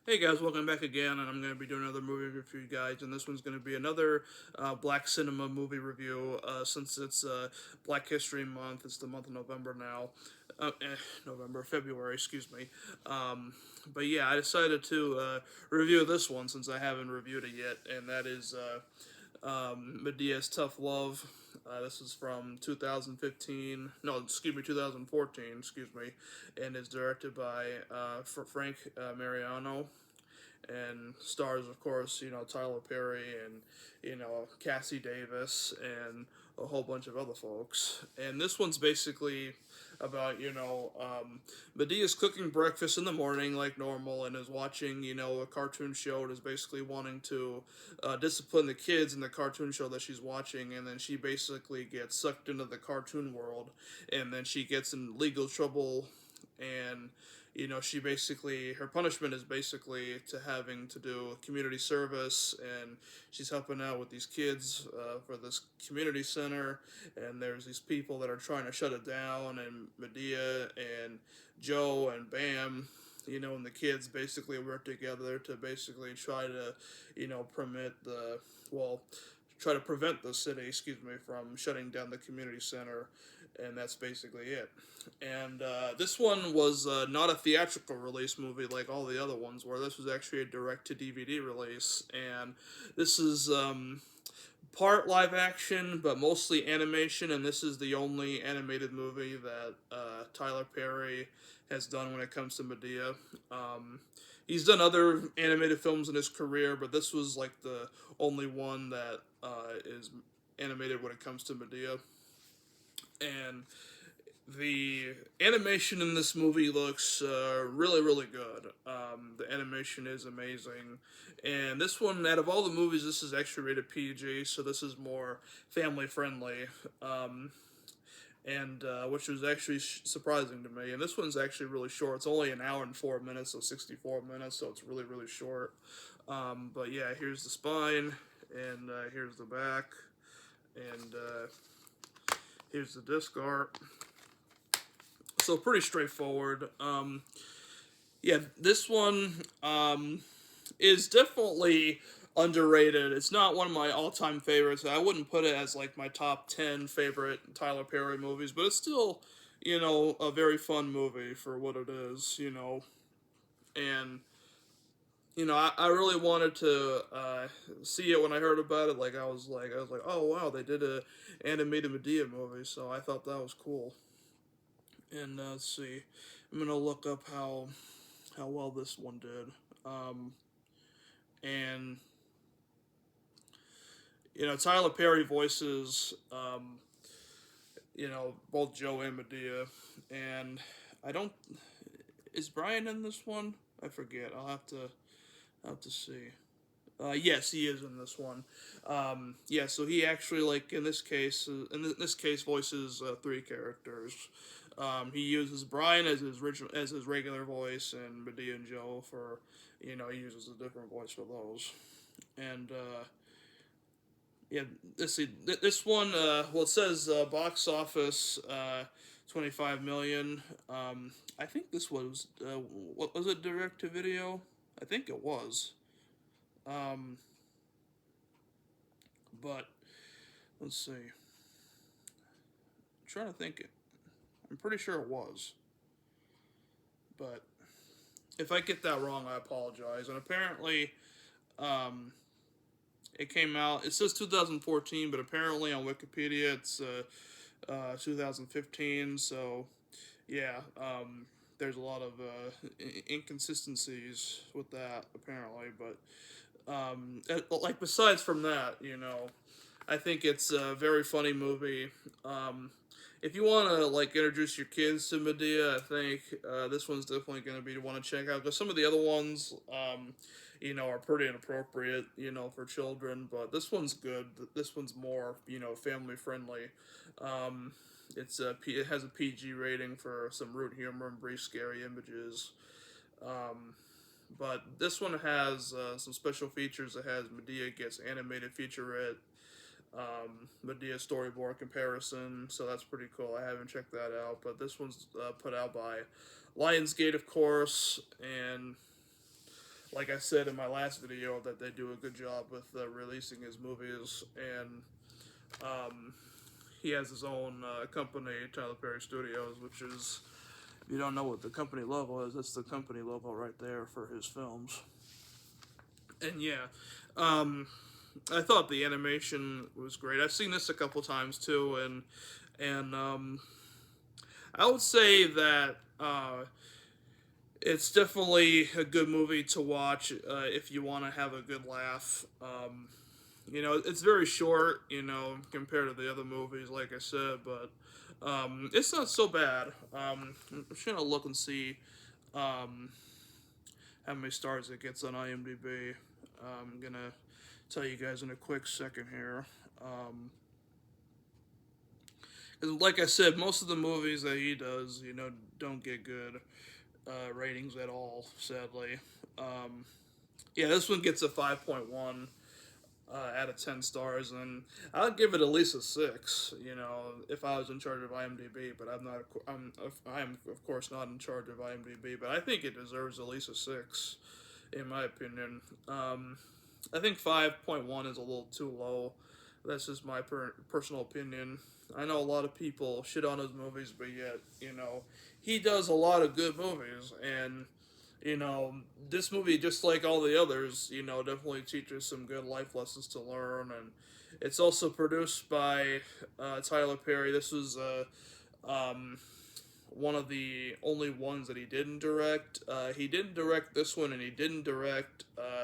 Hey guys, welcome back again, and I'm going to be doing another movie review for you guys, and this one's going to be another Black Cinema movie review, since it's Black History Month. It's the month of November now. February, excuse me. Um, but yeah, I decided to review this one since I haven't reviewed it yet, and that is Medea's Tough Love. This is from 2015, no, excuse me, 2014, excuse me, and is directed by Frank Mariano, and stars, of course, Tyler Perry and Cassie Davis and a whole bunch of other folks. And this one's basically about Medea's cooking breakfast in the morning like normal, and is watching a cartoon show, and is basically wanting to discipline the kids in the cartoon show that she's watching, and then she basically gets sucked into the cartoon world, and then she gets in legal trouble, and she basically, her punishment is basically to having to do community service, and she's helping out with these kids for this community center, and there's these people that are trying to shut it down, and Madea and Joe and Bam, and the kids basically work together to basically try to, permit the, well, try to prevent the city, excuse me, from shutting down the community center, and that's basically it. And this one was not a theatrical release movie like all the other ones were. This was actually a direct to DVD release, and this is part live action, but mostly animation. And this is the only animated movie that Tyler Perry has done when it comes to Madea. He's done other animated films in his career, but this was like the only one that is animated when it comes to Madea. And the animation in this movie looks really, really good. The animation is amazing. And this one, out of all the movies, this is actually rated PG, so this is more family friendly. And which was actually surprising to me. And this one's actually really short. It's only an hour and 4 minutes, so 64 minutes, so it's really, really short. But yeah, here's the spine, and here's the back, and here's the disc art. So pretty straightforward. Yeah, this one is definitely underrated. It's not one of my all-time favorites. I wouldn't put it as like my top 10 favorite Tyler Perry movies, but it's still, a very fun movie for what it is. And I really wanted to see it when I heard about it. Like I was like, oh wow, they did a animated Madea movie, so I thought that was cool. And let's see, I'm gonna look up how well this one did. And Tyler Perry voices both Joe and Medea, and I don't, is Brian in this one? I forget. I'll have to see. Yes, he is in this one. Yeah, so he actually, like in this case voices three characters. He uses Brian as his regular voice, and Medea and Joe for, he uses a different voice for those. And yeah, let's see. This one, well, it says box office 25 million. I think this was what was it, direct to video? I think it was. Um, but let's see. I'm trying to think. I'm pretty sure it was, but if I get that wrong, I apologize. And apparently, um, it came out. It says 2014, but apparently on Wikipedia it's 2015. So yeah, there's a lot of inconsistencies with that apparently. But like besides from that, I think it's a very funny movie. If you want to like introduce your kids to Medea, I think this one's definitely going to be the one to check out, because some of the other ones, are pretty inappropriate, for children. But this one's good. This one's more, family friendly. Um, it has a PG rating for some rude humor and brief scary images. Um, but this one has some special features. It has Medea gets animated featurette, Madea storyboard comparison, so that's pretty cool. I haven't checked that out, but this one's put out by Lionsgate, of course, and like I said in my last video, that they do a good job with releasing his movies, and um, he has his own company, Tyler Perry Studios, which is, if you don't know what the company logo is, that's the company logo right there for his films. And yeah, um, I thought the animation was great. I've seen this a couple times too, and I would say that it's definitely a good movie to watch if you want to have a good laugh. It's very short, compared to the other movies, like I said, but it's not so bad. I'm just gonna look and see um, how many stars it gets on IMDb. I'm gonna tell you guys in a quick second here. 'Cause like I said, most of the movies that he does, don't get good ratings at all, sadly. Um, yeah, this one gets a 5.1 out of 10 stars, and I'd give it at least a 6. If I was in charge of IMDb, but I'm not. I'm of course not in charge of IMDb, but I think it deserves at least a 6, in my opinion. I think 5.1 is a little too low. That's just my personal opinion. I know a lot of people shit on his movies, but yet, he does a lot of good movies, and you know, this movie, just like all the others, definitely teaches some good life lessons to learn. And it's also produced by Tyler Perry. This was um, one of the only ones that he didn't direct. He didn't direct this one, and he didn't direct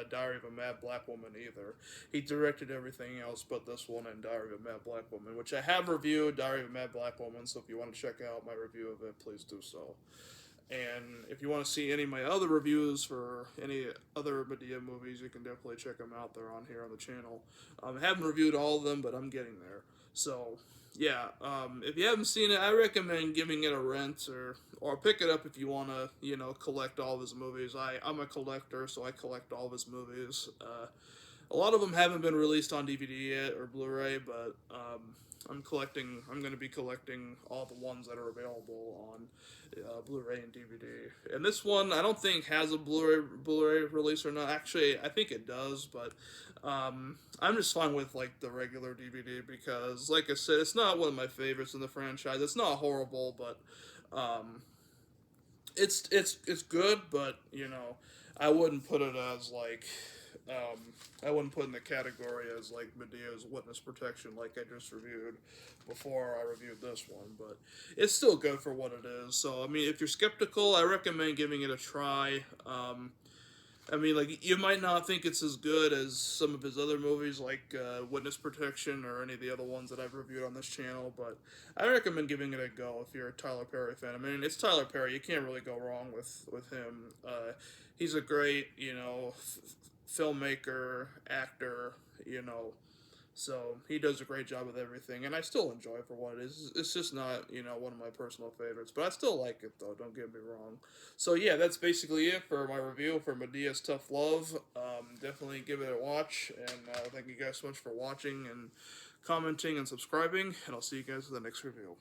Diary of a Mad Black Woman either. He directed everything else but this one and Diary of a Mad Black Woman, which I have reviewed, Diary of a Mad Black Woman, so if you want to check out my review of it, please do so. And if you want to see any of my other reviews for any other Madea movies, you can definitely check them out. They're on here on the channel. I haven't reviewed all of them, but I'm getting there. So, yeah, if you haven't seen it, I recommend giving it a rent or pick it up if you want to, collect all of his movies. I'm a collector, so I collect all of his movies. A lot of them haven't been released on DVD yet or Blu-ray, but I'm collecting. I'm going to be collecting all the ones that are available on Blu-ray and DVD. And this one, I don't think has a Blu-ray release or not. Actually, I think it does, but I'm just fine with like the regular DVD because, like I said, it's not one of my favorites in the franchise. It's not horrible, but it's good. But I wouldn't put it as like I wouldn't put in the category as like Medea's Witness Protection, like I just reviewed before I reviewed this one, but it's still good for what it is. So I mean, if you're skeptical, I recommend giving it a try. I mean, like, you might not think it's as good as some of his other movies, like Witness Protection or any of the other ones that I've reviewed on this channel, but I recommend giving it a go if you're a Tyler Perry fan. I mean, it's Tyler Perry. You can't really go wrong with him. He's a great, filmmaker, actor, so he does a great job with everything, and I still enjoy it for what it is. It's just not, one of my personal favorites, but I still like it though. Don't get me wrong. So yeah, that's basically it for my review for Medea's Tough Love. Definitely give it a watch, and thank you guys so much for watching and commenting and subscribing, and I'll see you guys in the next review.